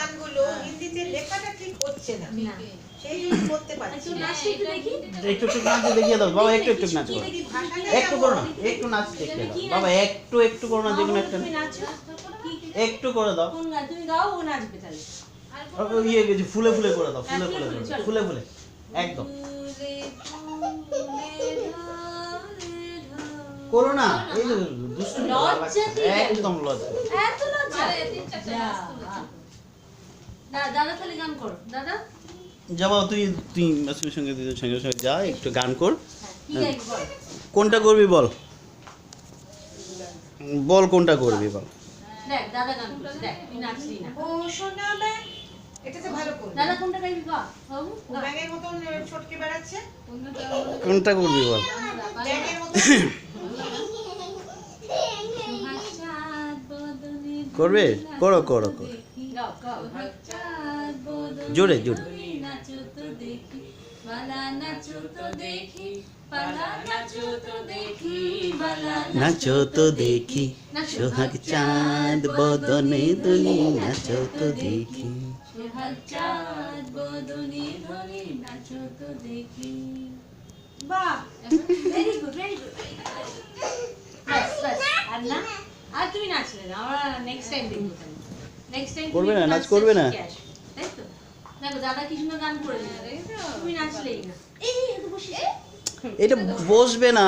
গানগুলো হিন্দিতে লেখাটা ঠিক হচ্ছে না, সেই জন্য করতে পারছি না। একটু একটু নাচ দেখিয়ে দাও বাবা, একটু একটু নাচ করো, একটু করো না, একটু নাচ দেখিয়ে দাও বাবা, একটু একটু করো না, যেকোনো একটা একটু করে দাও। তুমি গাও, ও নাচবে তাহলে। ইয়ে গেছে, ফুলে ফুলে করে দাও, ফুলে ফুলে করে দাও, ফুলে ফুলে একদম করো না, এই যে দুষ্টু লজ্জা কি? একদম লজ্জা। এত লজ্জা? যা। দাদা তাহলে গান করো, দাদা। যা বাবা, তুই তুই মাসুমের সঙ্গে দিদির সঙ্গে সঙ্গে যা, একটু গান কর। কি গাইবি বল? কোনটা করবি বল, বল কোনটা করবি বল। দেখ দাদা গান করছে, দেখ তুই নাচলি না। ও সোনা ব্যাং, এটাতে ভালো করবে। দাদা কোনটা গাইবি গা বাবু? ও ব্যাঙের মতন ছটকে বেড়াচ্ছে, কোনটা করবি বল। ব্যাঙের মতন। করবে, করো করো করো, গাও গাও। জোরে জোরে। নাচো তো দেখি, বালা নাচো তো দেখি, বালা নাচো তো দেখি, বালা নাচো তো দেখি, সোহাগ চাঁদ বদনে দুলি, নাচো তো দেখি। সোহাগ চাঁদ বদনে ধরে নাচো তো দেখি। বাহ, ভেরি গুড ভেরি গুড। বাস বাস, আর না, আর তুমি নাচলে না, আমরা নেক্সট টাইম দেখবো তাহলে। নেক্সট টাইম করবে না, নাচ করবে না? তাই তো? দেখো দাদা কি সুন্দর গান করে দিল, তুমি নাচলেই না। এই এত বসে এটা বসবে না,